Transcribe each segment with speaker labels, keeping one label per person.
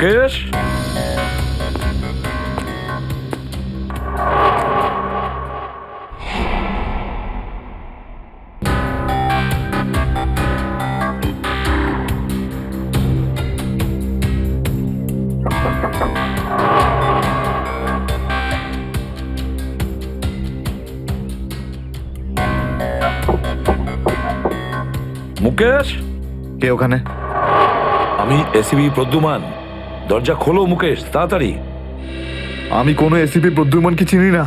Speaker 1: মুকেশ, মুকেশ,
Speaker 2: কে ওখানে?
Speaker 1: আমি এসিবি প্রদ্যুমান। দরজা খোলো মুকেশ, তাড়াতাড়ি।
Speaker 2: আমি কোনো এসিপি প্রদ্যুমানকে চিনি না।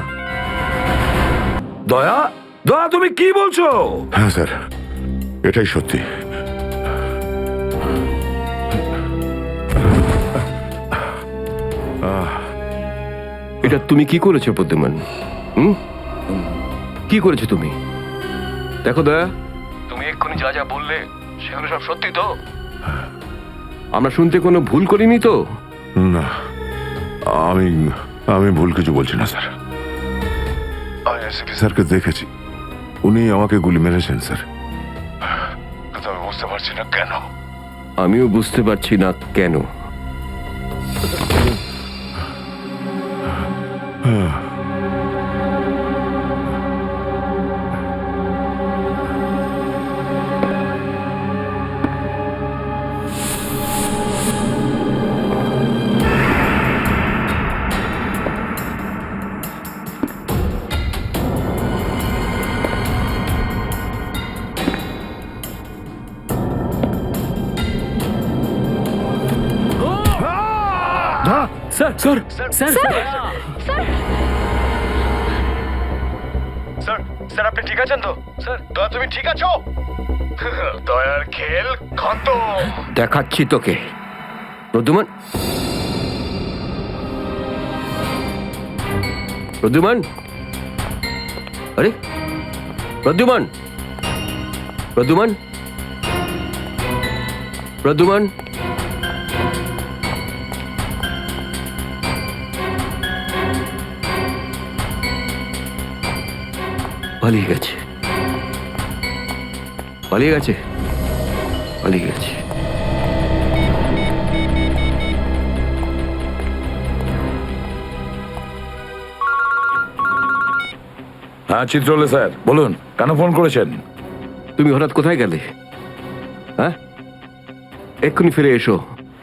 Speaker 1: দয়া, দয়া তুমি কি বলছো?
Speaker 3: হ্যাঁ স্যার, এটাই সত্যি।
Speaker 4: এটা তুমি কি করেছো প্রদ্যুমান? কি করেছো তুমি? দেখো দয়া, তুমি এক্ষুনি যা যা বললে সেগুলো সব সত্যি তো? আমরা শুনতে কোনো ভুল করিনি তো?
Speaker 3: না, আমি আমি ভুল কিছু বলছি না স্যার। আমি এসিপি স্যারকে দেখেছি, উনি আমাকে গুলি মেরেছেন স্যার। কিন্তু আমি বুঝতে পারছি না কেন।
Speaker 4: আমিও বুঝতে পারছি না কেন।
Speaker 5: Sir sir sir
Speaker 4: sir, sir আপনি ঠিক আছেন তো? স্যার, দয়া তুমি ঠিক আছো? দয়ার খেল খতম। দেখাচ্ছি তোকে প্রদ্যুমান। প্রদ্যুমান, আরে প্রদ্যুমান, প্রদ্যুমান, প্রদ্যুমান, পালিয়ে গেছে, পালিয়ে গেছে, পালিয়ে গেছে।
Speaker 1: হ্যাঁ চিত্রলে স্যার, বলুন কেন ফোন করেছেন?
Speaker 4: তুমি হঠাৎ কোথায় গেলে? হ্যাঁ, এক্ষুনি ফিরে এসো।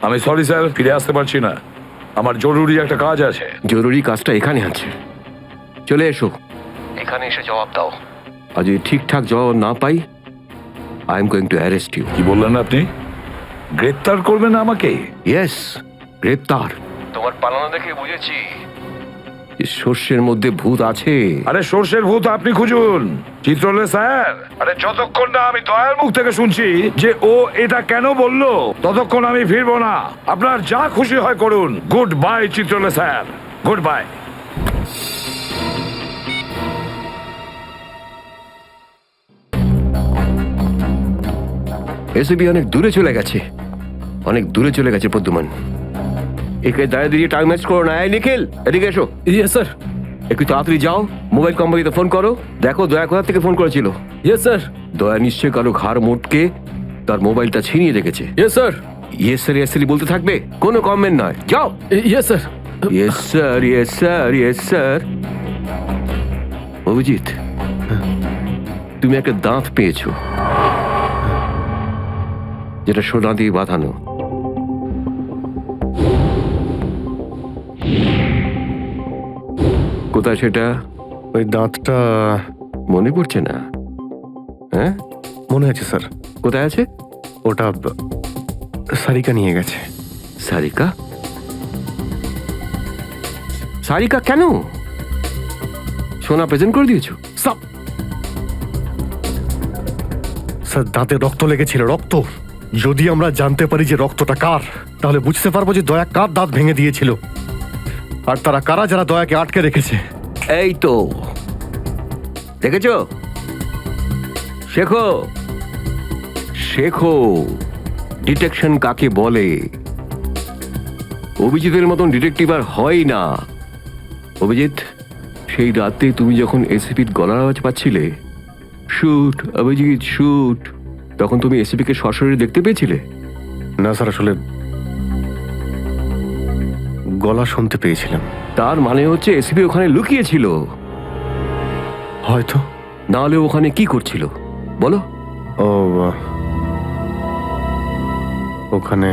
Speaker 1: আমি সরি স্যার, ফিরে আসতে পারছি না, আমার জরুরি একটা কাজ আছে।
Speaker 4: জরুরি কাজটা এখানে আছে, চলে এসো। এখানে এসে জবাব দাও। আর যদি ঠিকঠাক জবাব না পাই, I am going to arrest you.
Speaker 1: কি বললেন আপনি? গ্রেপ্তার করবেন আমাকে?
Speaker 4: ইয়েস, গ্রেপ্তার। তোমার পালানো দেখে বুঝেছি সর্ষের মধ্যে ভূত আছে।
Speaker 1: আরে সর্ষের ভূত আপনি খুঁজুন চিত্রলে স্যার। আরে যতক্ষণ না আমি দয়ার মুখ থেকে শুনছি যে ও এটা কেন বললো, ততক্ষণ আমি ফিরবো না। আপনার যা খুশি হয় করুন। Good bye Chitrale sir, good bye.
Speaker 4: এসবি অনেক দূরে চলে গেছে, অনেক দূরে চলে গেছে প্রদ্যুমান। একে দাঁড়িয়ে দিয়ে টাইম ওয়েস্ট করো না। এই নিখিল, এদিকে এসো।
Speaker 5: Yes sir.
Speaker 4: একটু তাড়াতাড়ি যাও, মোবাইল কোম্পানিতে ফোন করো, দেখো দয়া কোথা থেকে ফোন করেছিল।
Speaker 5: Yes sir.
Speaker 4: দয়া নিশ্চয়ই কারো ঘাড় মোটকে তার মোবাইলটা ছিনিয়ে রেখেছে।
Speaker 5: Yes sir.
Speaker 4: Yes sir, yes sir বলতে থাকবে, কোনো কমেন্ট নয়। যাও।
Speaker 5: Yes sir.
Speaker 4: Yes sir, yes sir, yes sir. Abhijit, তুমি একটা দাঁত পেয়েছো, যেটা সোনা দিয়ে বাঁধানো। কোথায় সেটা?
Speaker 6: ওই দাঁতটা
Speaker 4: মনে পড়ছে না? হ্যাঁ,
Speaker 6: মনে আছে স্যার।
Speaker 4: কোথায় আছে?
Speaker 6: ওটা সারিকা নিয়ে গেছে।
Speaker 4: সারিকা? সারিকা কেন? সোনা প্রেজেন্ট করে দিয়েছো?
Speaker 6: সব স্যার, দাঁতে রক্ত লেগেছিল, রক্ত। যদি আমরা জানতে পারি যে রক্তটা কার, তাহলে বুঝতে পারবো যে দয়া কার দাঁত ভেঙে দিয়েছিল, আর তারা কারা যারা দয়াকে আটকে রেখেছে।
Speaker 4: এই তো দেখেছো, শেখো, শেখো ডিটেকশন কাকে বলে। অভিজিতের মতন ডিটেকটিভ আর হয় না। অভিজিৎ, সেই রাতে তুমি যখন এসিপির গলার আওয়াজ পাচ্ছিলে, শুট অভিজিৎ শুট, তখন তুমি এসিপিকে সরাসরি দেখতে পেয়েছিলে?
Speaker 6: না স্যার, আসলে গলা শুনতে পেয়েছিলাম।
Speaker 4: তার মানে হচ্ছে এসিপি ওখানে লুকিয়ে ছিল,
Speaker 6: হয়তো।
Speaker 4: নাহলে ওখানে কি করছিল বলো?
Speaker 6: ও ওখানে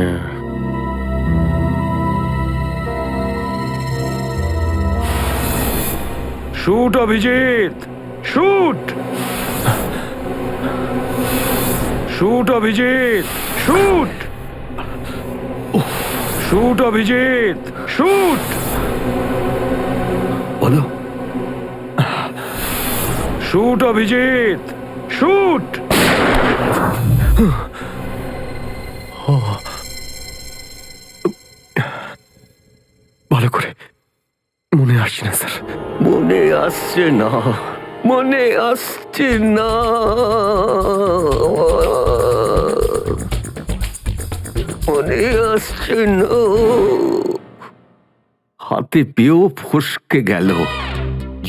Speaker 1: shoot Abhijit, shoot, shoot Abhijit, shoot, shoot Abhijit, shoot,
Speaker 4: বলো।
Speaker 1: Shoot Abhijit, shoot.
Speaker 6: ভালো করে মনে আসছে না স্যার।
Speaker 4: মনে আসছে না, মনে আসছে না। মনে আসছে না। হাতে পেয়েও ফসকে গেল।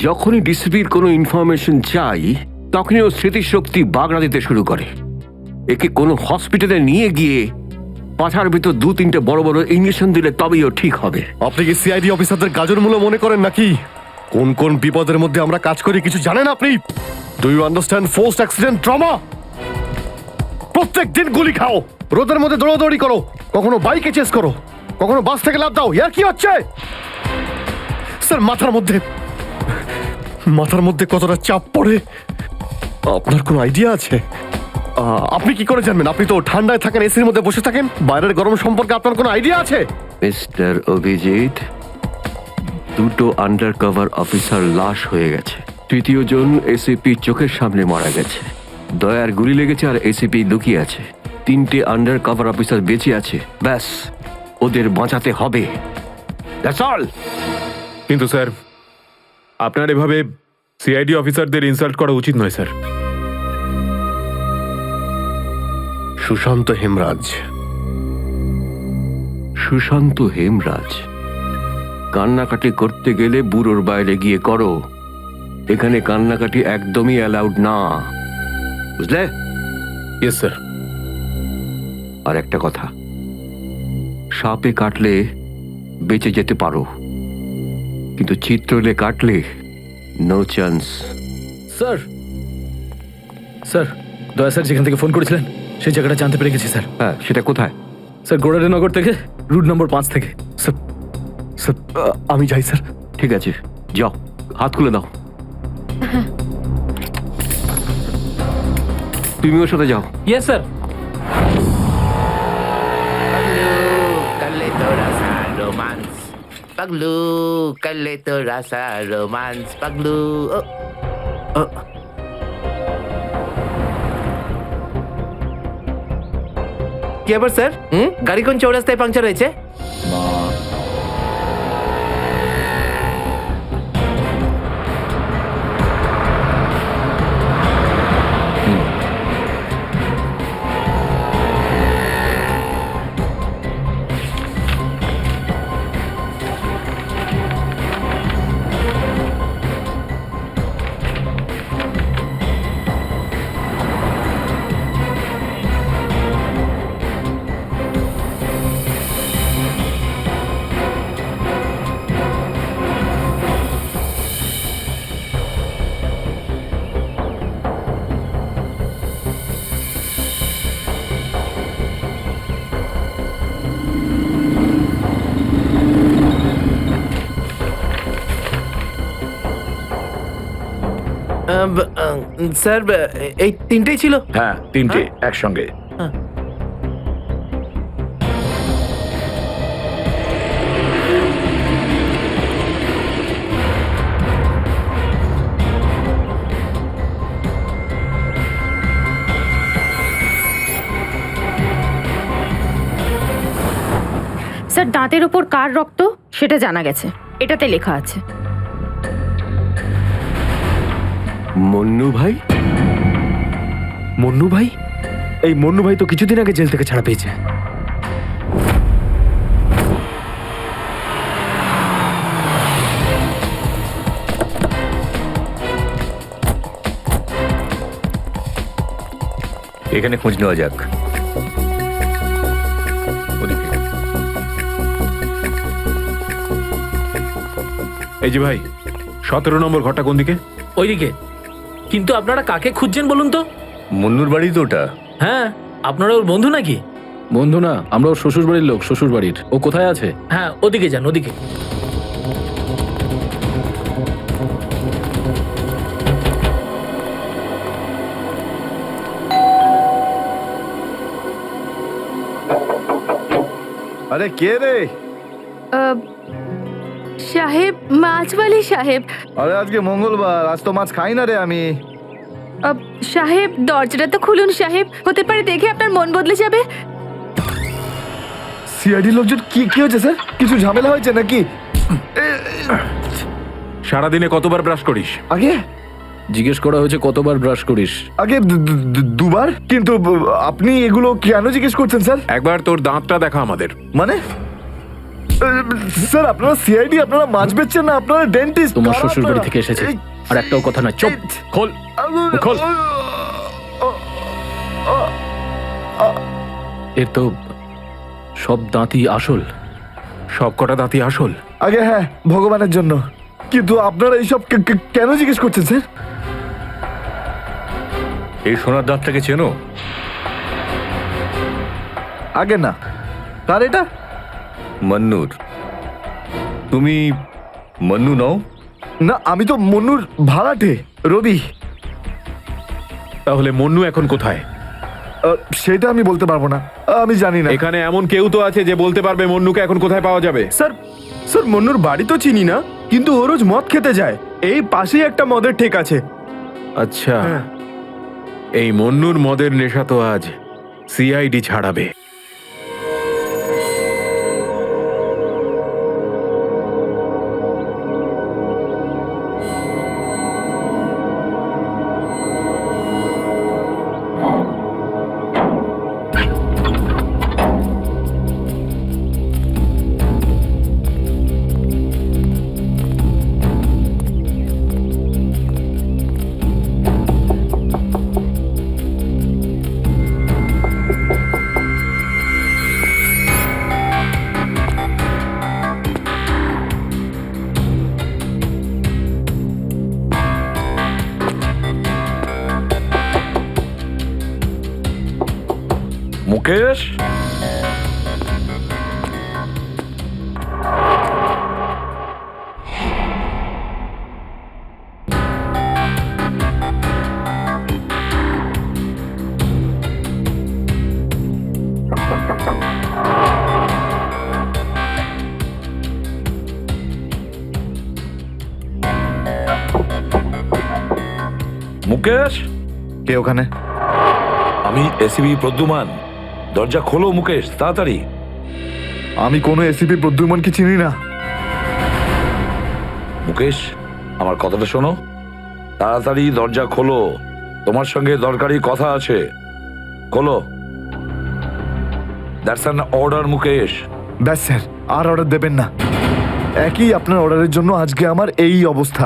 Speaker 4: যখনই ডিসিপির কোনো ইনফরমেশন চাই, তখনই ও স্মৃতিশক্তি বাগড়া দিতে শুরু করে। একে কোনো হসপিটালে নিয়ে গিয়ে পাছার ভিতর 2-3টে বড় বড় ইঞ্জেকশন দিলে তবেই ও ঠিক হবে।
Speaker 6: আপনি কি সিআইডি অফিসারদের গাজর মূল্য মনে করেন নাকি? কোন কোন বিপদের মধ্যে আমরা কাজ করি কিছু জানেন আপনি? Do you understand forced accident trauma? প্রত্যেক দিন গুলি খাও, রোদের মধ্যে দৌড়াদৌড়ি করো, কখনো বাইকে চেস করো, কখনো বাস থেকে লাফ দাও। ইয়ার কি হচ্ছে স্যার? মাথার মধ্যে কতটা চাপ পড়ে আপনার কোনো আইডিয়া আছে? আপনি কি করে জানবেন? আপনি তো ঠান্ডায় থাকেন, এসির মধ্যে বসে থাকেন। বাইরের গরম সম্পর্কে আপনার কোনো আইডিয়া আছে?
Speaker 4: মিস্টার অভিজিৎ, 2টো আন্ডার কভার অফিসার লাশ হয়ে গেছে। 3য় জন এসিপি চোখের সামনে মারা গেছে। দয়ার গুলি লেগেছে আর এসিপি লুকিয়ে আছে। 3টে আন্ডার কভার অফিসার বেঁচে আছে। ব্যাস, ওদের বাঁচাতে হবে। That's all.
Speaker 7: কিন্তু স্যার, আপনার এভাবে সিআইডি অফিসারদের ইনসাল্ট করা উচিত নয় স্যার।
Speaker 6: সুশান্ত হেমরাজ।
Speaker 4: সুশান্ত হেমরাজ? কান্নাকাটি করতে গেলে বুড়োর বাইরে গিয়ে করো। এখানে কান্নাকাটি একদমই অ্যালাউড না, বুঝলে?
Speaker 7: Yes sir.
Speaker 4: আর একটা কথা, সাপে কাটলে বেঁচে যেতে পারো, কিন্তু চিত্রলে কাটলে নো চান্স।
Speaker 5: স্যার, স্যার, দয়া স্যার যেখান থেকে ফোন করেছিলেন সেই জায়গাটা জানতে পেরে গেছি স্যার।
Speaker 4: হ্যাঁ, সেটা কোথায়?
Speaker 5: স্যার, গোড়ারেনগর থেকে, রুট নম্বর 5 থেকে।
Speaker 6: স্যার, স্যার, আমি যাই স্যার।
Speaker 4: ঠিক আছে, যাও, হাত খুলে দাও। তুমি ওর সাথে যাও।
Speaker 5: Yes sir.
Speaker 8: Kale to rasa romance. Paglu, kale to rasa romance. Paglu. কি ব্যাপার স্যার? গাড়ি কোন চৌরাস্তায় পাংচার হয়েছে? স্যার, এই তিনটেই ছিল?
Speaker 1: হ্যাঁ, 3টে একসঙ্গে।
Speaker 9: স্যার, দাঁতের ওপর কার রক্ত সেটা জানা গেছে, এটাতে লেখা আছে।
Speaker 4: মন্নু ভাই?
Speaker 5: মন্নু ভাই? এই মন্নু ভাই তো কিছুদিন আগে জেল থেকে ছাড়া পেয়েছে।
Speaker 1: এখানে খোঁজ নেওয়া যাক। ওদিকে।
Speaker 7: এই যে ভাই, 17 নম্বর ঘরটা কোন দিকে?
Speaker 5: ওইদিকে। কিন্তু আপনারা কাকে খুঁজছেন বলুন তো?
Speaker 6: মুন্নুর বাড়ি তো ওটা।
Speaker 5: হ্যাঁ, আপনারা ওর বন্ধু নাকি?
Speaker 10: বন্ধু না, আমরা ওর শ্বশুর বাড়ির লোক। শ্বশুর বাড়ির। ও কোথায় আছে?
Speaker 5: হ্যাঁ, ওদিকে যান, ওদিকে।
Speaker 2: আরে কে রে?
Speaker 9: সাহেব, মাছওয়ালি সাহেব।
Speaker 2: আরে আজকে মঙ্গলবার, আজ তো মাছ খাই না রে আমি।
Speaker 9: সাহেব, দরজাটা তো খুলুন সাহেব। হতে পারে দেখে আপনার মন বদলে যাবে।
Speaker 2: সিআইডি লোকজন কি কি হয়েছে স্যার? কিছু ঝামেলা হয়েছে নাকি?
Speaker 7: সারাদিনে কতবার ব্রাশ করিস?
Speaker 2: আগে
Speaker 10: জিজ্ঞেস করা হয়েছে কতবার ব্রাশ করিস।
Speaker 2: আগে দুবার। কিন্তু আপনি এগুলো কেন জিজ্ঞেস করছেন স্যার?
Speaker 7: একবার তোর দাঁতটা দেখা আমাদের।
Speaker 2: মানে স্যার, আপনারা সিআইডি, আপনারা মাছ বেচছেন না? আপনারা ডেন্টিস্ট?
Speaker 10: তোমার শ্বশুর বাড়ি থেকে এসেছে। আর একটাও কথা না। চুপ। খোল। খোল। এর তো সব দাঁতই আসল।
Speaker 7: সব কটা দাঁতই আসল?
Speaker 2: আগে হ্যাঁ, ভগবানের জন্য। কিন্তু আপনারা এইসব কেন জিজ্ঞেস করছেন স্যার?
Speaker 6: এই সোনার দাঁতটাকে চেনো?
Speaker 2: আগে না। কার এটা?
Speaker 6: মন্নুর। তুমি মন্নু নও?
Speaker 2: না, আমি তো মন্নুর ভাড়াটে, রবি।
Speaker 7: তাহলে মন্নু এখন কোথায়?
Speaker 2: সেটা আমি বলতে পারবো না, আমি জানি না।
Speaker 7: এখানে এমন কেউ তো আছে যে বলতে পারবে মন্নুকে এখন কোথায় পাওয়া যাবে?
Speaker 11: স্যার, মন্নুর বাড়ি তো চিনি না, কিন্তু ও রোজ মদ খেতে যায়। এই পাশেই একটা মদের ঠেক আছে।
Speaker 7: আচ্ছা, এই মন্নুর মদের নেশা তো আজ সিআইডি ছাড়াবে।
Speaker 1: মুকেশ, মুকেশ,
Speaker 2: কে ওখানে?
Speaker 1: আমি এসিবি প্রদ্যুমান। দরজা খোলো মুকেশ, তাড়াতাড়ি।
Speaker 2: আমি কোনো এসিপি প্রদ্যুমনকে চিনি না।
Speaker 1: মুকেশ, আমার কথাটা শোনো। তাড়াতাড়ি দরজা খোলো, তোমার সঙ্গে দরকারি কথা আছে। খোলো। That's an order Mukesh.
Speaker 2: ব্যাস স্যার, আর অর্ডার দেবেন না। একই আপনার অর্ডারের জন্য আজকে আমার এই অবস্থা,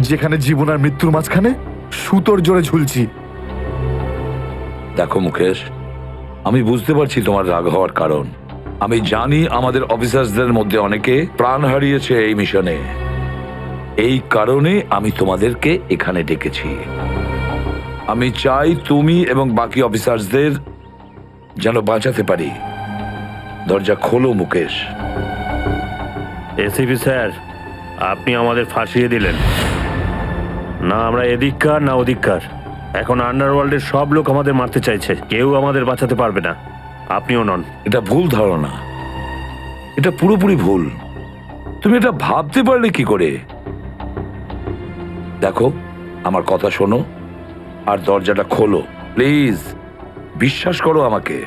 Speaker 2: যেখানে জীবন আর মৃত্যুর মাঝখানে সুতোর জোরে ঝুলছি।
Speaker 1: দেখো মুকেশ, আমি বুঝতে পারছি তোমার রাগ হওয়ার কারণ। আমি জানি আমাদের অফিসারদের মধ্যে অনেকে প্রাণ হারিয়েছে এই মিশনে। এই কারণে আমি তোমাদেরকে এখানে ডেকেছি। আমি চাই তুমি এবং বাকি অফিসারদের যেন বাঁচাতে পারি। দরজা খোলো মুকেশ।
Speaker 12: এসিপি স্যার, আপনি আমাদের ফাঁসিয়ে দিলেন। না আমরা এদিককার না ওদিককার। এখন আন্ডারওয়ার্ল্ডের সব লোক আমাদের মারতে চাইছে, কেউ আমাদের বাঁচাতে পারবে না, আপনিও নন।
Speaker 1: এটা ভুল ধারণা, এটা পুরোপুরি ভুল। তুমি এটা ভাবতে পারলে কি করে? দেখো, আমার কথা শোনো আর দরজাটা খোলো প্লিজ। বিশ্বাস করো আমাকে।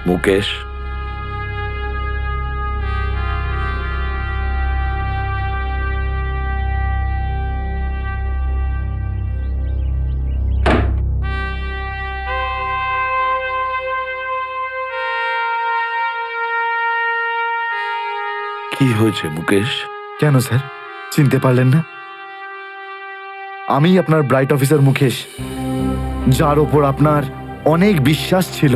Speaker 1: মুকেশ, কি হয়েছে মুকেশ?
Speaker 2: কেন স্যার চিনতে পারলেন না? আমি আপনার ব্রাইট অফিসার মুকেশ, যার ওপর আপনার অনেক বিশ্বাস ছিল।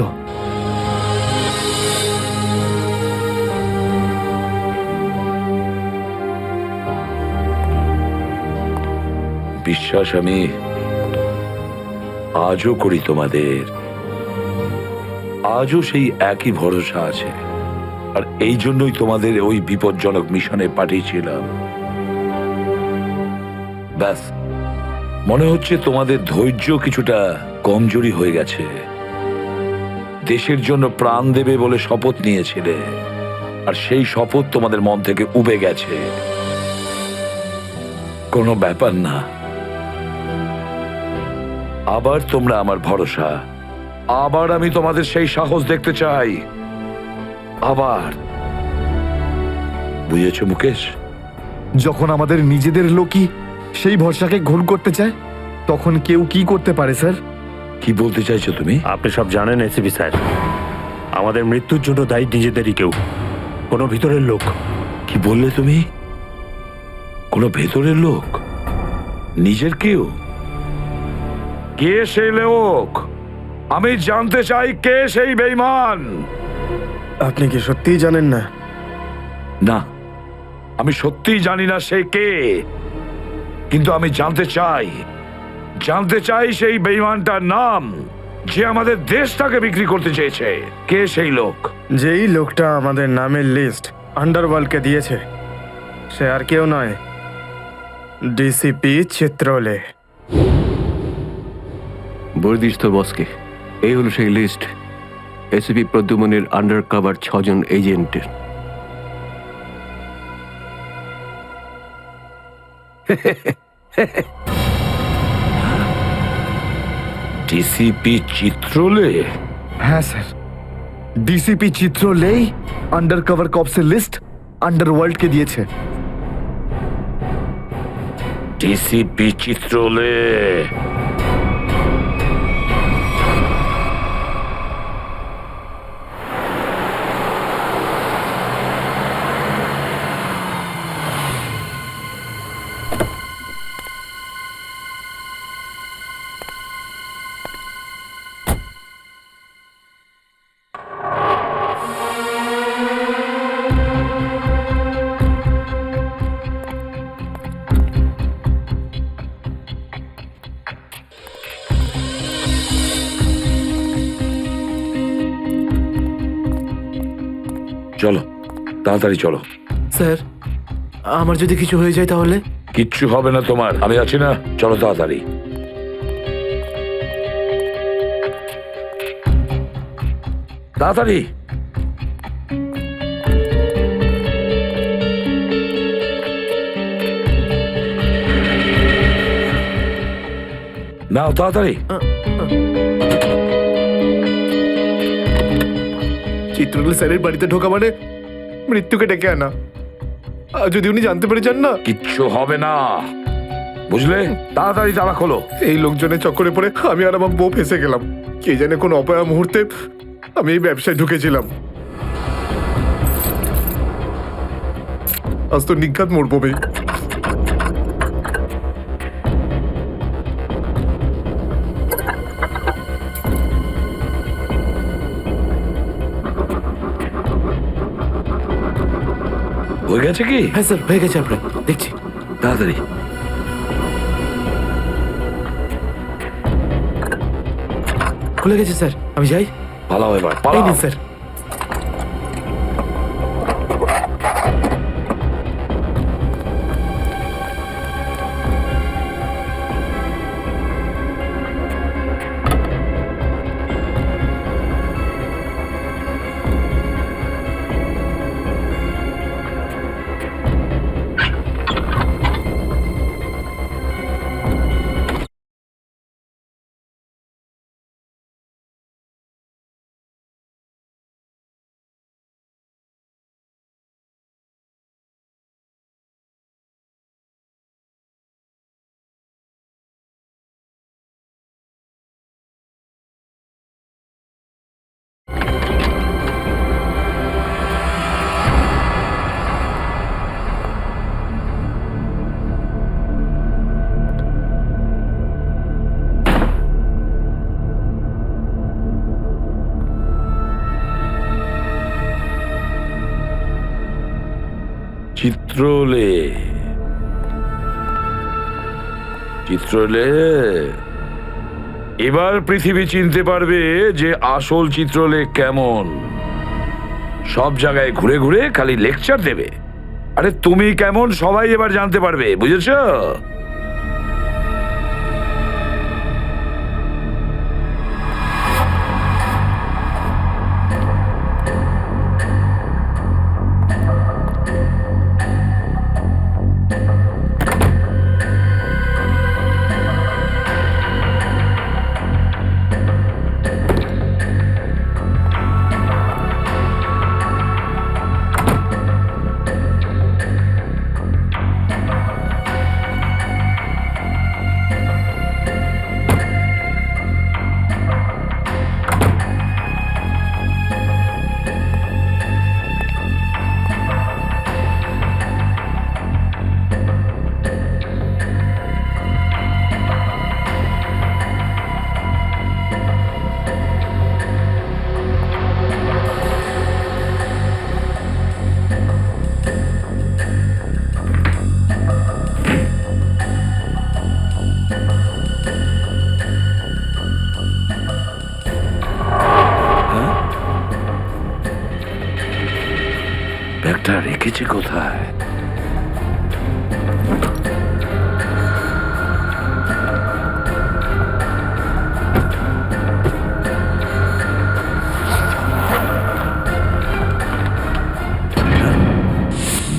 Speaker 1: বিশ্বাস আমি আজও করি তোমাদের, আজও সেই একই ভরসা আছে। আর এই জন্যই তোমাদের ওই বিপজ্জনক মিশনে পাঠিয়েছিলাম। ব্যাস, মনে হচ্ছে তোমাদের ধৈর্য কিছুটা কমজোরি হয়ে গেছে। দেশের জন্য প্রাণ দেবে বলে শপথ নিয়েছিলে, আর সেই শপথ তোমাদের মন থেকে উবে গেছে। কোনো ব্যাপার না, আবার তোমরা আমার ভরসা, আবার আমি তোমাদের সেই সাহস দেখতে চাই। আবার, বুঝেছ মুকেশ?
Speaker 2: যখন আমাদের নিজেদের লোকই সেই ভরসাকে ঘোল করতে চায়, তখন কেউ কি করতে পারে স্যার?
Speaker 1: কি বলতে চাইছো তুমি?
Speaker 12: আপনি সব জানেন এসিপি স্যার, আমাদের মৃত্যুর জন্য দায়ী নিজেদেরই কেউ, কোনো ভিতরের লোক।
Speaker 1: কি বললে তুমি? কোনো ভেতরের লোক? নিজের কেউ? কে সেই লোক? আমি জানতে চাই কে সেই বেঈমান।
Speaker 11: আপনি কি সত্যিই জানেন না?
Speaker 1: না, আমি সত্যিই জানি না সে কে, কিন্তু আমি জানতে চাই সেই বেঈমানটার নাম, যে আমাদের দেশটাকে বিক্রি করতে চেয়েছে। কে সেই লোক?
Speaker 11: যেই লোকটা আমাদের নামের লিস্ট আন্ডারওয়ার্ল্ডকে দিয়েছে, সে আর কেউ নয়, ডিসিপি চিত্রলে।
Speaker 4: বর্দিস তো বসকে, এই হলো সেই লিস্ট এসিপি প্রদ্যুমনের আন্ডার কভার 6 জন এজেন্টের।
Speaker 1: ডিসিপি চিত্রলে?
Speaker 2: হ্যাঁ স্যার, ডিসিপি চিত্রলেই আন্ডার কভার কপসের লিস্ট আন্ডারওয়ার্ল্ডকে দিয়েছে।
Speaker 1: ডিসিপি চিত্রলে? চলো, তাড়াতাড়ি চলো।
Speaker 5: স্যার, আমার যদি কিছু হয়ে যায় তাহলে?
Speaker 1: কিচ্ছু হবে না তোমার, আমি আছি না। চলো তাড়াতাড়ি। তাড়াতাড়ি। নাও তাড়াতাড়ি।
Speaker 6: চিত্রলের স্যারের বাড়িতে ঢোকা মানে মৃত্যুকে ডেকে আনা। আর যদি উনি জানতে পেরে যান না,
Speaker 1: কিচ্ছু হবে না, বুঝলে? তাড়াতাড়ি তালা খোলো।
Speaker 6: এই লোকজনের চক্করে পড়ে আমি আর আমার বউ ফেসে গেলাম। কে জানে কোন অপয়া মুহূর্তে আমি এই ব্যবসায় ঢুকেছিলাম। আজ তো নিঘাত মরবো ভাই।
Speaker 1: হয়ে গেছে কি?
Speaker 5: হ্যাঁ স্যার, হয়ে গেছে, আপনার দেখছি।
Speaker 1: তাড়াতাড়ি।
Speaker 5: খুলে গেছে স্যার, আমি যাই।
Speaker 1: পালাও এবার,
Speaker 5: এই
Speaker 1: পালাও।
Speaker 5: নিন স্যার।
Speaker 1: চিত্রলে, চিত্রলে, এবার পৃথিবী চিনতে পারবে যে আসল চিত্রলে কেমন। সব জায়গায় ঘুরে ঘুরে খালি লেকচার দেবে। আরে তুমি কেমন সবাই এবার জানতে পারবে, বুঝেছো? ব্যাগটা রেখেছে কোথায়?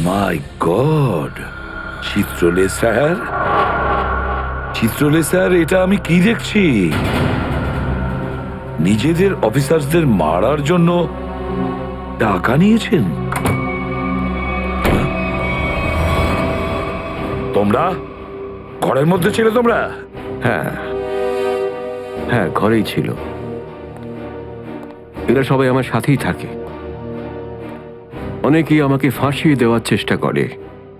Speaker 1: মাই গড, চিত্রলে স্যার, চিত্রলে স্যার, এটা আমি কি দেখছি? নিজেদের অফিসারদের মারার জন্য টাকা নিয়েছেন তোমরা? ঘরের মধ্যে ছিলে তোমরা?
Speaker 4: হ্যাঁ হ্যাঁ, ঘরেই ছিল। এরা সবাই আমার সাথেই থাকে। অনেকেই আমাকে ফাঁসিয়ে দেওয়ার চেষ্টা করে।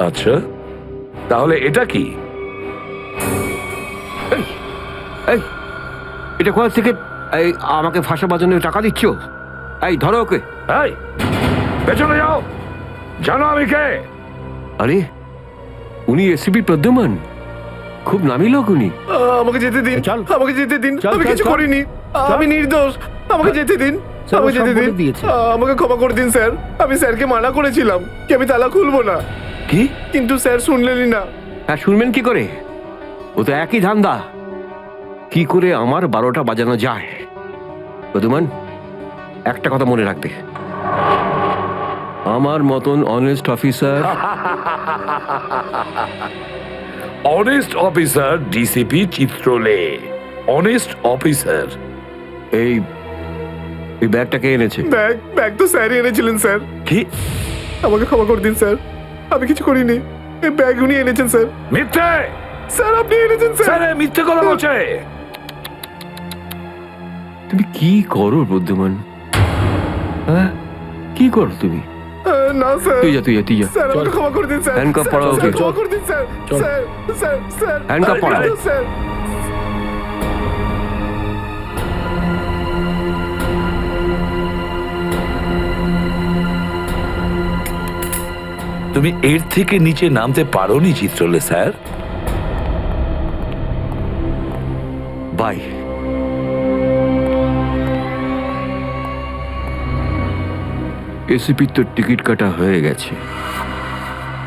Speaker 1: আচ্ছা, তাহলে এটা কি?
Speaker 4: এই, এটা কোথা থেকে এই আমাকে ফাঁসাবার জন্য টাকা দিচ্ছ? এই ধরো ওকে।
Speaker 1: এই, পেছনে যাও, জানো আমি কে?
Speaker 4: আরে, উনি এসিপি প্রদ্যুমান, খুব নামি লোক উনি।
Speaker 11: আমাকে যেতে দিন,
Speaker 10: চল।
Speaker 11: আমাকে যেতে দিন,
Speaker 10: চল,
Speaker 11: আমি
Speaker 10: চল,
Speaker 11: কিছু
Speaker 10: চল।
Speaker 11: করিনি, আমি নির্দোষ, আমাকে যেতে দিন,
Speaker 10: স্যার, ও
Speaker 11: আমাকে
Speaker 10: সব
Speaker 11: যেতে
Speaker 10: বলে
Speaker 11: দিন,
Speaker 10: দিয়েছে।
Speaker 11: আমাকে ক্ষমা করে দিন স্যার। আমি স্যারকে মানা করেছিলাম কি আমি তালা খুলবো না,
Speaker 1: কি?
Speaker 11: কিন্তু স্যার শুনলেনই না।
Speaker 4: হ্যাঁ, শুনবেন কি করে? ও তো একই ধান্দা, কি করে আমার 12টা বাজানো যায়। প্রদ্যুমান, একটা কথা মনে রাখবে, আমার মতন honest officer,
Speaker 1: honest officer DCP Chitrale, honest officer.
Speaker 4: এই ব্যাগটাকে এনেছে।
Speaker 11: ব্যাগ তো স্যারই এনেছিলেন স্যার।
Speaker 1: কি?
Speaker 11: আমাকে ক্ষমা করে দিন স্যার, আমি কিছু করিনি, এই ব্যাগ উনি এনেছেন স্যার।
Speaker 1: মিথ্যে
Speaker 11: স্যার আপনি এনেছেন স্যার।
Speaker 1: স্যার, এ মিথ্যে কথা বলছে।
Speaker 4: তুমি কি করো প্রদ্যুমান? হ্যাঁ, কি করো তুমি?
Speaker 11: না স্যার,
Speaker 4: তুই যা, তুই যা, তুই যা।
Speaker 11: স্যার আমাকে ক্ষমা করে দিন স্যার।
Speaker 4: হ্যান্ডকাফ
Speaker 11: স্যার,
Speaker 4: পরাও
Speaker 11: স্যার,
Speaker 4: ওকে।
Speaker 11: ক্ষমা করে দিন স্যার।
Speaker 10: চল।
Speaker 11: স্যার, স্যার, স্যার,
Speaker 4: হ্যান্ডকাফ
Speaker 11: আরে,
Speaker 4: পরাও।
Speaker 11: স্যার।
Speaker 1: তুমি এর থেকে নিচে নামতে পারোনি চিত্রলে স্যার।
Speaker 4: বাই। এসিপির তো টিকিট কাটা হয়ে গেছে,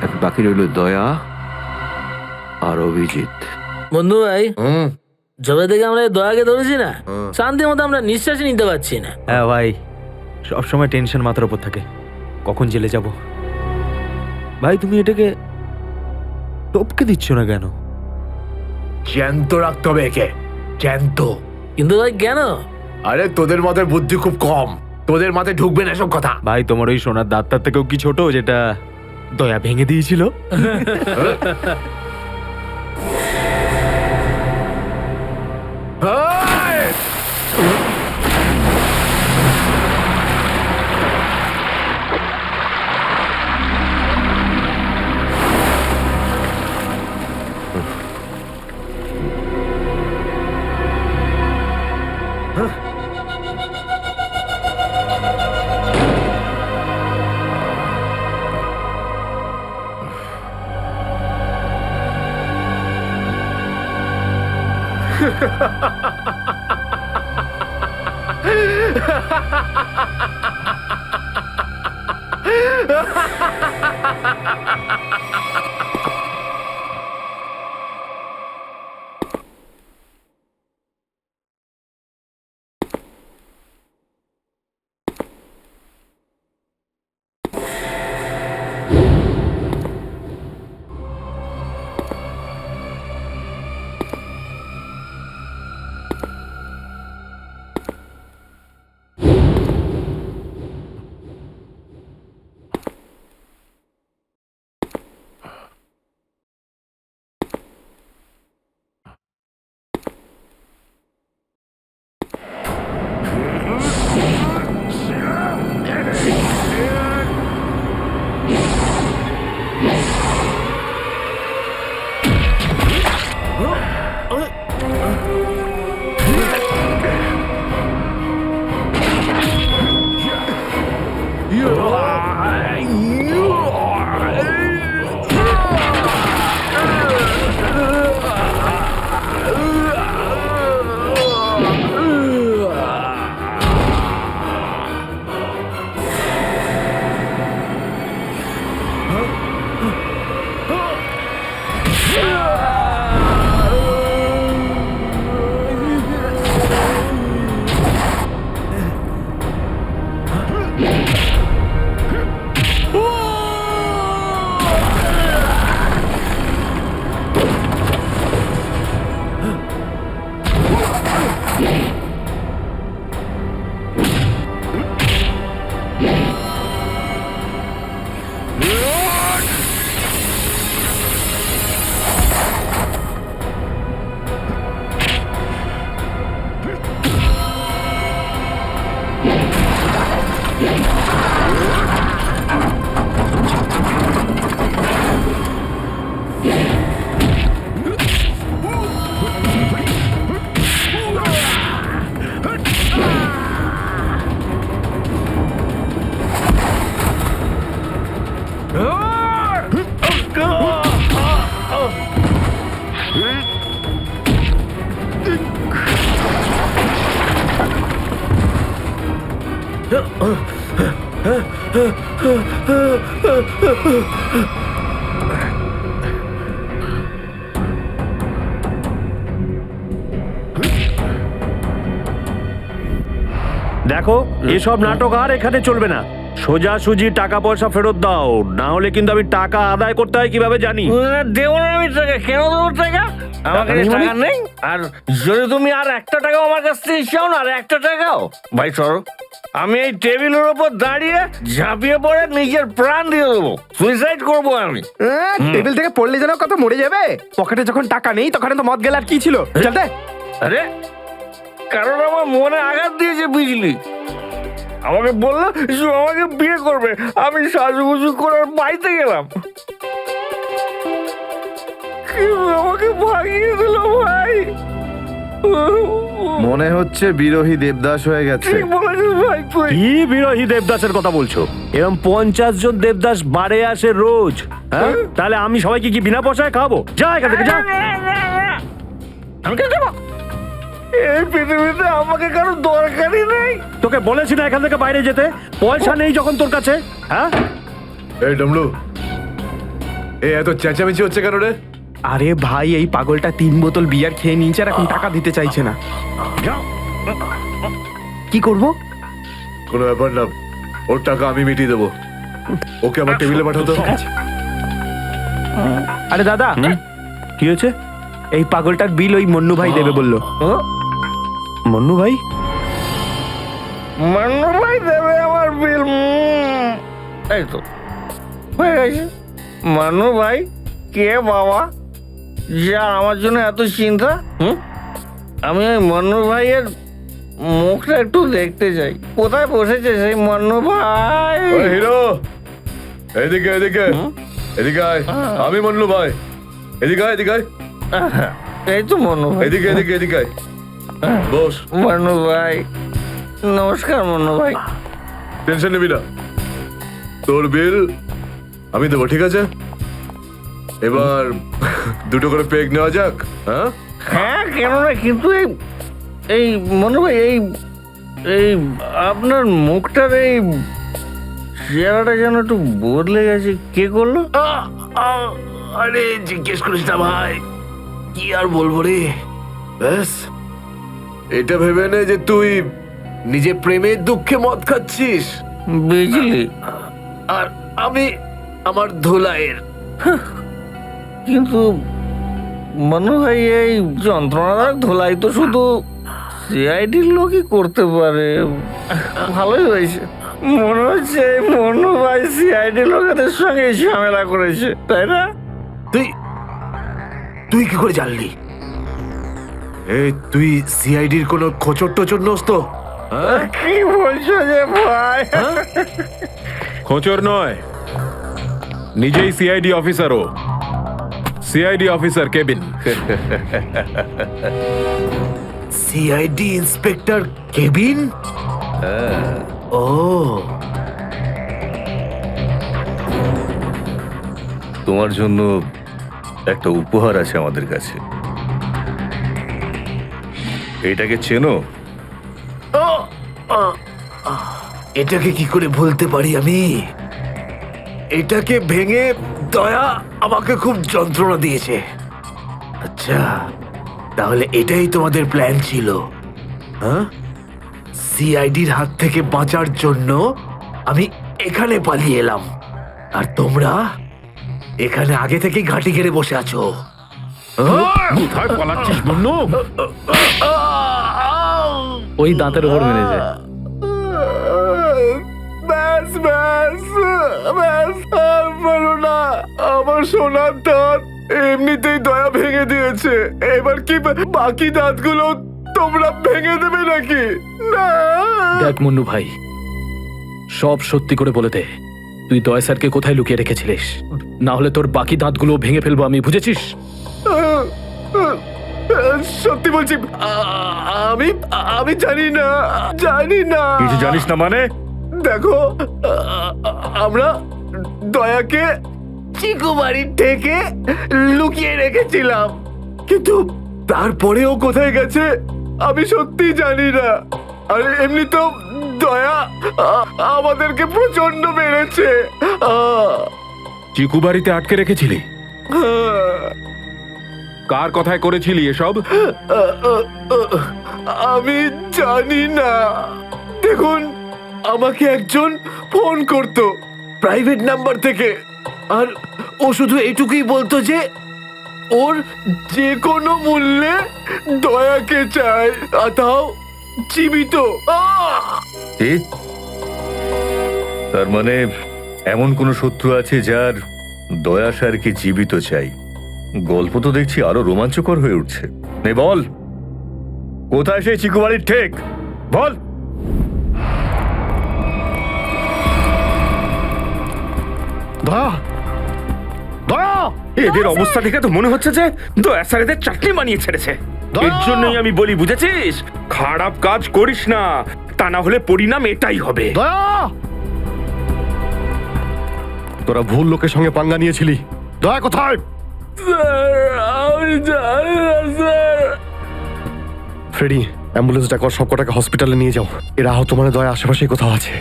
Speaker 4: এখন বাকি রইল দয়া আর অভিজিৎ।
Speaker 10: বন্ধু ভাই, যবে থেকে আমরা এই দয়াকে ধরেছি না, শান্তি মতো আমরা নিঃশ্বাসই নিতে পারছি না।
Speaker 5: হ্যাঁ ভাই, সবসময় টেনশন মাথার উপর থাকে, কখন জেলে যাব। ভাই তুমি এটাকে টপকে দিচ্ছ না কেন?
Speaker 6: জ্যান্ত রাখতে হবে একে, জ্যান্ত।
Speaker 10: কিন্তু ভাই কেন?
Speaker 6: আরে তোদের মাথায় বুদ্ধি খুব কম, তোদের মাথায় ঢুকবে না এসব কথা।
Speaker 5: ভাই তোমার ওই সোনার দাঁতটার থেকেও কি ছোট যেটা দয়া ভেঙে দিয়েছিল?
Speaker 12: দেখো এসব নাটক আর এখানে চলবে না। সোজাসুজি টাকা পয়সা ফেরত দাও, না হলে কিন্তু আমি টাকা আদায় করতে হয় কিভাবে জানি।
Speaker 10: দেবো না আমি টাকা, কেন দেবো টাকা? আমার কাছে টাকা নেই। আর যদি তুমি আর একটা টাকাও আমার কাছ থেকে চাও না, আর একটা টাকাও, ভাই সরো, আমি এই টেবিলের উপর দাঁড়িয়ে ঝাঁপিয়ে পড়ে নিজের প্রাণ দিয়ে দেবো, সুইসাইড করবো আমি।
Speaker 11: টেবিল থেকে পড়লে যেন কত মরে যাবে। পকেটে যখন টাকা নেই তখন তো মদ গেলে আর কি ছিল। চলতে
Speaker 10: আরে কারণ আমার মনে আঘাত দিয়েছে বিজলি। আমাকে বললো যে আমাকে বিয়ে করবে, আমি সাজুগুজু করে বাড়িতে গেলাম, আমাকে ভাগিয়ে দিল ভাই।
Speaker 2: মনে হচ্ছে বিরোহী দেবদাস হয়ে গেছে।
Speaker 10: ঠিক বলেছিস ভাই তুই।
Speaker 12: কি বিরোহী দেবদাসের কথা বলছো? এরকম 50 জন দেবদাস বাড়ে আসে রোজ, হ্যাঁ? তাহলে আমি সবাইকে কি বিনা পয়সায় খাবো? যা এখান থেকে যা।
Speaker 10: আমি কেন যাবো? এই পৃথিবীতে আমাকে কারো দরকারই নেই।
Speaker 12: তোকে বলেছি না এখান থেকে বাইরে যেতে? পয়সা নেই যখন তোর কাছে, হ্যাঁ?
Speaker 6: এই ডমলু, এই এত চেঁচামেচি হচ্ছে কেন রে?
Speaker 11: আরে ভাই, এই পাগলটা 3 বোতল বিয়ার খেয়ে নিয়েছে আর এখন টাকা দিতে চাইছে না। কি করব?
Speaker 6: কোনো ব্যাপার না, ওর টাকা আমি মিটিয়ে দেবো। ওকে আমার টেবিলে পাঠাতো।
Speaker 11: আরে দাদা,
Speaker 12: কি হয়েছে?
Speaker 11: এই পাগলটার বিল ওই মন্নু ভাই দেবে বললো।
Speaker 12: মন্নু ভাই?
Speaker 10: মান্নু ভাই দেবে আমার বিল। এই তো হয়ে গেছে। মান্নু ভাই কে বাবা, যা আমার জন্য এত চিন্তা? আমি ওই মান্নু ভাইয়ের মুখটা একটু দেখতে চাই। কোথায় বসেছে সেই মান্নু ভাই?
Speaker 6: ওই হিরো, এদিকে এদিকে এদিকে আয়। আমি মন্নু ভাই, এদিকে আয়, এদিকে আয়।
Speaker 10: এই তো মান্নু ভাই,
Speaker 6: এদিকে এদিকে এদিকে আয়। বস।
Speaker 10: মান্নু ভাই নমস্কার। মান্নু ভাই
Speaker 6: টেনশন নিবি না, তোর বিল আমি দেবো, ঠিক আছে? এবার দুটো করে পেগ নেওয়া যাক। হ্যাঁ
Speaker 10: হ্যাঁ কেন না, কিন্তু এই মনে ভাই এই আপনার মুখটার এই চেহারাটা যেন একটু বদলে গেছে। কে করলো?
Speaker 8: আরে জিজ্ঞেস করিস না ভাই, কি আর বলবো রে।
Speaker 6: ব্যাস, এটা ভেবে নে যে তুই নিজে প্রেমের দুঃখে মদ খাচ্ছিস,
Speaker 10: বুঝলি?
Speaker 6: আর আমি আমার ধুলাইয়ের।
Speaker 10: কিন্তু মনে হয় এই যন্ত্রণাদায়ক ধোলাই তো শুধু সিআইডির লোকই করতে পারে। ভালোই হয়েছে, মনে হচ্ছে মনু ভাই সিআইডি লোকেদের সঙ্গে ঝামেলা করেছে, তাই না?
Speaker 6: তুই কি করে জানলি? তুই সিআইডির কোনো খোঁচর টোচর নোস তো?
Speaker 10: কি বলছো যে ভাই?
Speaker 7: খোঁচর নয়, নিজেই সিআইডি অফিসারও। CID officer cabin.
Speaker 6: CID inspector cabin? ও,
Speaker 2: তোমার জন্য একটা উপহার আছে আমাদের কাছে। এটাকে চেনো?
Speaker 6: এটাকে কি করে ভুলতে পারি আমি? এটাকে ভেঙে দয়া আমাকে খুব যন্ত্রণা দিয়েছে। আচ্ছা, তাহলে এটাই তোমাদের প্ল্যান ছিল? হ্যাঁ, সিআইডির হাত থেকে বাঁচার জন্য আমি এখানে পালিয়ে এলাম, আর তোমরা এখানে আগে থেকে ঘাঁটি ঘেরে বসে আছো।
Speaker 7: কোথায় পালাচ্ছিস বন্যু?
Speaker 5: ওই দাঁতের উপর মেরেছে।
Speaker 2: ব্যাস ব্যাস ব্যাস, আর বলো না। আমার সোনার দাঁত এমনিতেই দয়া ভেঙে দিয়েছে, এবার কি বাকি দাঁতগুলো তোমরা ভেঙে দেবে নাকি? না।
Speaker 5: দেখ মুন্নু ভাই, সব সত্যি করে বলে দে, তুই দয়া স্যারকে কোথায় লুকিয়ে রেখেছিলিস? না হলে তোর বাকি দাঁতগুলো ভেঙে ফেলবো আমি, বুঝেছিস?
Speaker 2: সত্যি বলছি, আমি জানি না,
Speaker 7: কিছু জানিস না মানে?
Speaker 2: দেখো, আমরা দয়াকে চিকু বাড়ির থেকে লুকিয়ে রেখেছিলাম, কিন্তু তারপরেও কোথায় গেছে আমি সত্যি জানি না। আর এমনি তো দয়া আমাদেরকে প্রচন্ড মেরেছে।
Speaker 7: চিকু বাড়িতে আটকে রেখেছিলি? কার কথায় করেছিলি এসব?
Speaker 2: আমি জানি না। দেখুন, আমাকে একজন ফোন করতো প্রাইভেট নাম্বার থেকে, আর ও শুধু এটুকুই বলতো যে ওর যে কোনো মূল্যে দয়াকে চায়, আর তাও জীবিত। তার মানে এমন কোন শত্রু আছে যার দয়া স্যারকে জীবিত চাই? গল্প তো দেখছি আরো রোমাঞ্চকর হয়ে উঠছে। নে বল, কোথায় সেই চিকু বাড়ির ঠেক? বল।
Speaker 6: দয়া, দয়া, এদের অবস্থা দেখে তো মনে হচ্ছে যে দয়া স্যার এদের চাটনি বানিয়ে ছেড়েছে। এর জন্যই আমি বলি, বুঝেছিস, খারাপ কাজ করিস না, তা না হলে পরিণাম এটাই হবে।
Speaker 2: তোরা ভুল লোকের সঙ্গে পাঙ্গা নিয়েছিলি। দয়া কোথায়? ফ্রেডি, অ্যাম্বুলেন্স ডাকো, সব কটাকে হসপিটালে নিয়ে যাও। এরা আহত মানে দয়া আশেপাশে কোথাও আছে।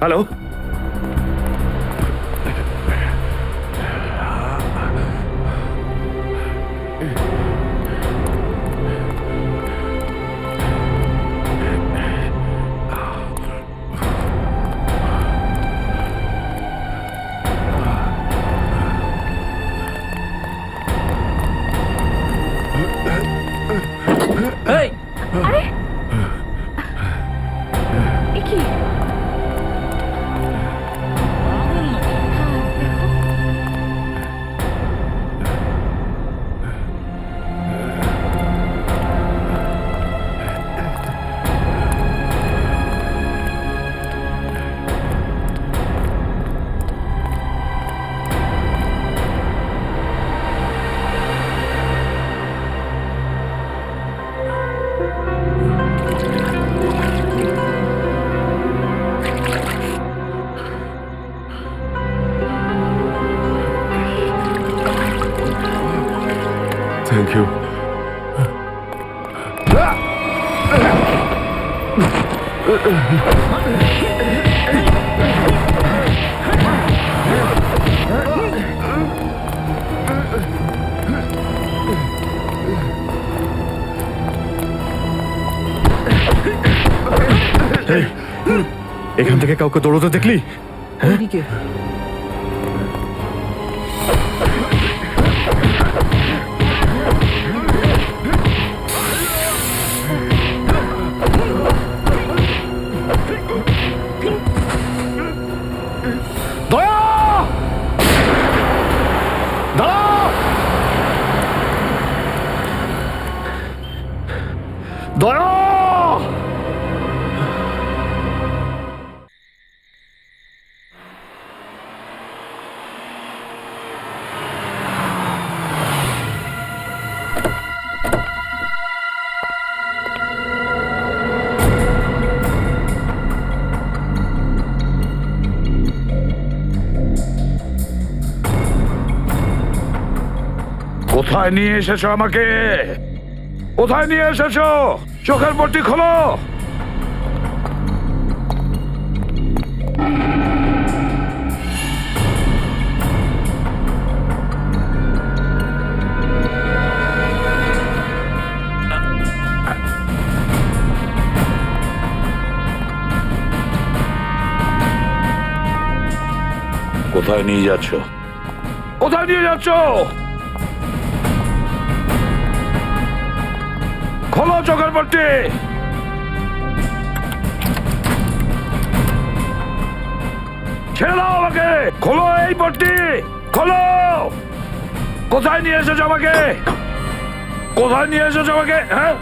Speaker 6: Hello,
Speaker 3: thank you.
Speaker 6: এখান থেকে কাউকে দৌড়তে দেখলি? দয়া! দাঁড়াও! দয়া!
Speaker 1: কোথায় নিয়ে এসেছো আমাকে? কোথায় নিয়ে এসেছো? চোখের পট্টি খোলো। কোথায় নিয়ে যাচ্ছ? কোথায় নিয়ে যাচ্ছ? খোলো চোখের পট্টি। ছেড়ে দাও আমাকে। খোলো এই পট্টি, খোলো। কোথায় নিয়ে এসেছো আমাকে? কোথায় নিয়ে এসেছো আমাকে? হ্যাঁ,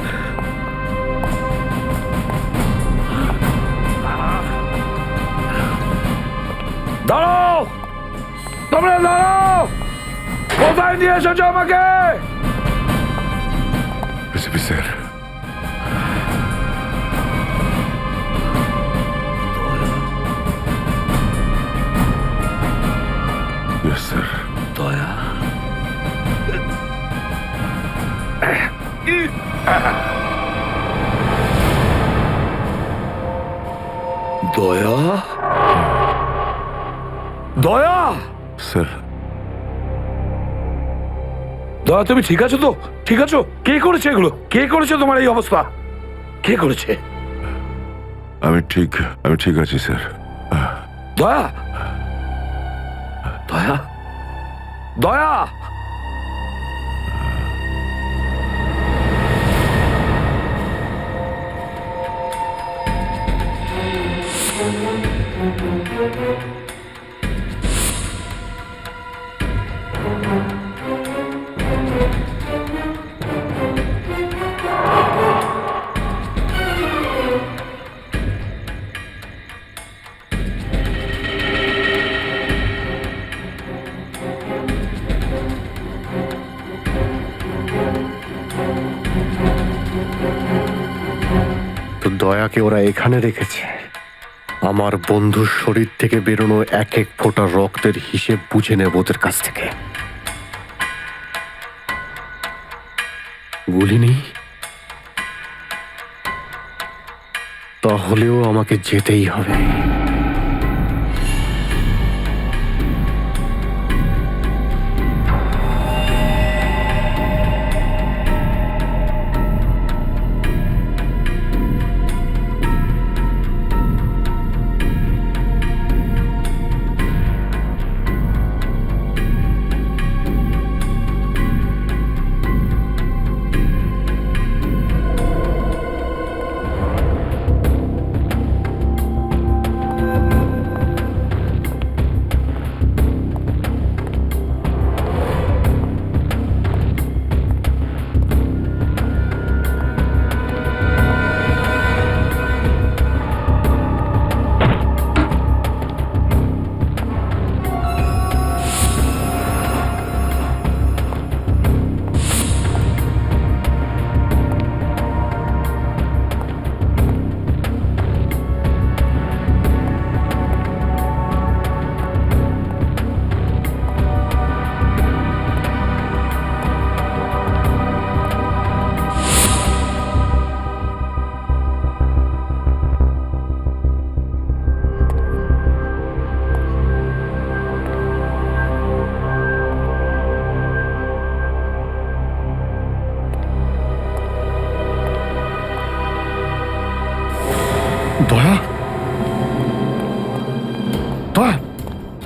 Speaker 1: দাঁড়াও, তোমরা দাঁড়াও। কোথায় নিয়ে এসেছো আমাকে?
Speaker 3: SP sir, yes sir.
Speaker 1: দয়া, দয়া, দয়া,
Speaker 3: স্যার,
Speaker 1: দয়া, তুমি ঠিক আছো তো? ঠিক আছো? কে করেছে এগুলো? কে করেছে তোমার এই অবস্থা? কে করেছে?
Speaker 3: আমি ঠিক আছি স্যার।
Speaker 1: দয়া, দয়া, দয়া।
Speaker 6: তো দয়াকে ওরা এখানে রেখেছে। আমার বন্ধুর শরীর থেকে বেরোনো এক এক ফোঁটা রক্তের হিসেব বুঝে নেব ওদের কাছ থেকে। গুলি নেই, তাহলেও আমাকে যেতেই হবে।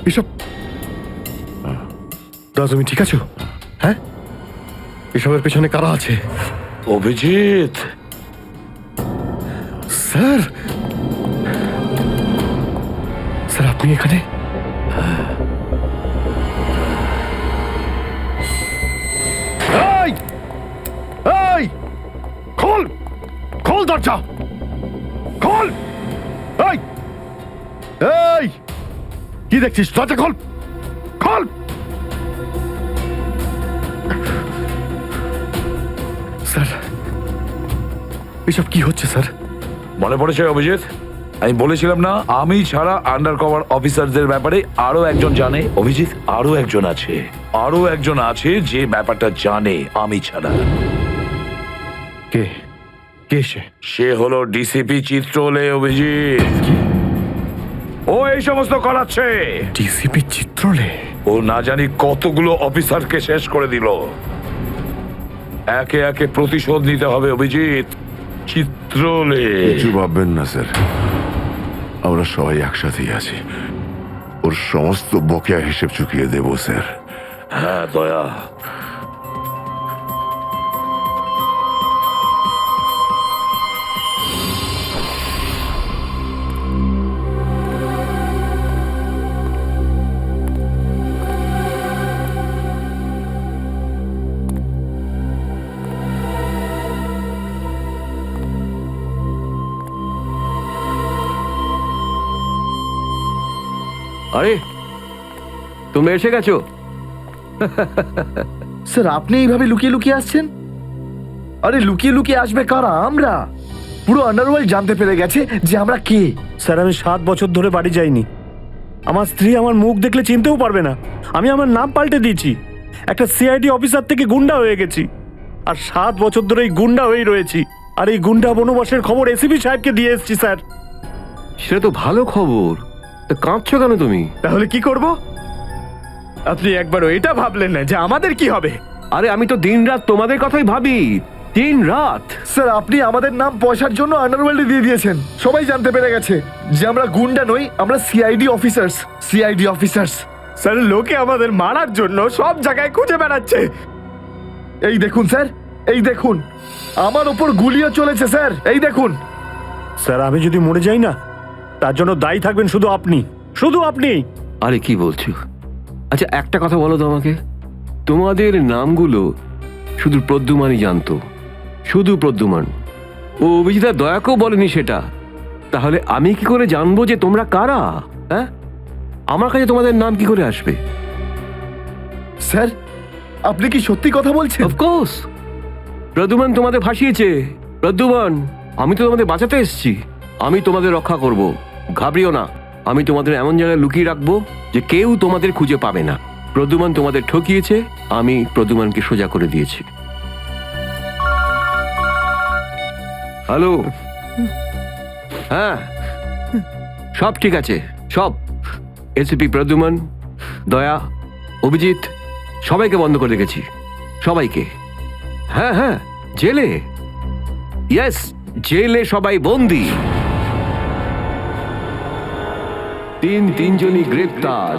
Speaker 6: এসব দাদা তুমি ঠিক আছো? হ্যাঁ, এসবের পেছনে কারা আছে?
Speaker 1: অভিজিৎ,
Speaker 6: স্যার, স্যার আপনি এখানে? এই এই খোল, খোল দরজা, খোল! এই এই কি দেখছিস? দরজা খোল, খোল! স্যার এসব কি হচ্ছে স্যার?
Speaker 1: মনে পড়েছে অভিজিৎ? আমি বলেছিলাম না, আমি ছাড়া আন্ডার কভার অফিসারদের ব্যাপারে আরো একজন জানে। অভিজিৎ, আরো একজন আছে, আরো একজন আছে যে ব্যাপারটা জানে আমি ছাড়া।
Speaker 6: কে কে সে?
Speaker 1: সে হলো ডিসিপি চিত্রলে। অভিজিৎ, ও এই সমস্ত করাচ্ছে।
Speaker 6: ডিসিপি চিত্রলে?
Speaker 1: ও না জানি কতগুলো অফিসারকে শেষ করে দিল। একে একে প্রতিশোধ নিতে হবে অভিজিৎ। চিত্রলে।
Speaker 3: কিছু ভাববেন না স্যার, আমরা সবাই একসাথেই আছি। ওর সমস্ত বকেয়া হিসেব চুকিয়ে দেব স্যার।
Speaker 1: হ্যাঁ দয়া।
Speaker 4: আরে তুমি এসে গেছো?
Speaker 2: স্যার আপনি এইভাবে লুকিয়ে লুকিয়ে আসছেন? আরে লুকিয়ে লুকিয়ে আসবে কারা? আমরা। পুরো আন্ডারওয়ার্ল্ড জানতে পেরে গেছে যে আমরা কে।
Speaker 12: স্যার আমি 7 বছর ধরে বাড়ি যাইনি। আমার স্ত্রী আমার মুখ দেখলে চিনতেও পারবে না। আমি আমার নাম পাল্টে দিয়েছি, একটা সিআইডি অফিসার থেকে গুন্ডা হয়ে গেছি। আর 7 বছর ধরে এই গুন্ডা হয়েই রয়েছি। আর এই গুন্ডা বনবাসের খবর এসিপি সাহেবকে দিয়ে এসেছি স্যার।
Speaker 4: সেটা তো ভালো খবর, তা কাঁদছো কেন তুমি?
Speaker 11: তাহলে কি করব? আপনি একবারও এটা ভাবলেন না যে আমাদের কি হবে?
Speaker 4: আরে আমি তো দিন রাত তোমাদের কথাই ভাবি, দিন রাত।
Speaker 2: স্যার আপনি আমাদের নাম পয়সার জন্য আন্ডারওয়ার্ল্ডে দিয়ে দিয়েছেন। সবাই জানতে পেরে গেছে যে আমরা গুন্ডা নই, আমরা CID officers. CID officers.
Speaker 11: Sir লোকে আমাদের মারার জন্য সব জায়গায় খুঁজে বেড়াচ্ছে।
Speaker 2: এই দেখুন স্যার, এই দেখুন, আমার ওপর গুলিও চলেছে স্যার। এই দেখুন।
Speaker 12: স্যার আমি যদি মরে যাই না, তার জন্য দায়ী থাকবেন শুধু আপনি, শুধু আপনি।
Speaker 4: আরে কি বলছো? আচ্ছা একটা কথা বলো তো আমাকে, তোমাদের নামগুলো শুধু প্রদ্যুমানই জানতো, শুধু প্রদ্যুমান। ও অভিজিৎ আর দয়াকেও বলেনি সেটা। তাহলে আমি কি করে জানবো যে তোমরা কারা? হ্যাঁ, আমার কাছে তোমাদের নাম কি করে আসবে?
Speaker 2: স্যার আপনি কি সত্যি কথা বলছেন?
Speaker 4: অফকোর্স, প্রদ্যুমান তোমাদের ভাসিয়েছে। প্রদ্যুমান, আমি তো তোমাদের বাঁচাতে এসেছি, আমি তোমাদের রক্ষা করব, ঘাবড়িও না। আমি তোমাদের এমন জায়গায় লুকিয়ে রাখবো যে কেউ তোমাদের খুঁজে পাবে না। প্রদ্যুমান তোমাদের ঠকিয়েছে, আমি প্রদ্যুমানকে সোজা করে দিয়েছি। হ্যালো, হ্যাঁ সব ঠিক আছে, সব। এসিপি প্রদ্যুমান, দয়া, অভিজিৎ সবাইকে বন্ধ করে রেখেছি, সবাইকে। হ্যাঁ হ্যাঁ, জেলে, ইয়েস জেলে সবাই বন্দি। তিনজনই গ্রেপ্তার।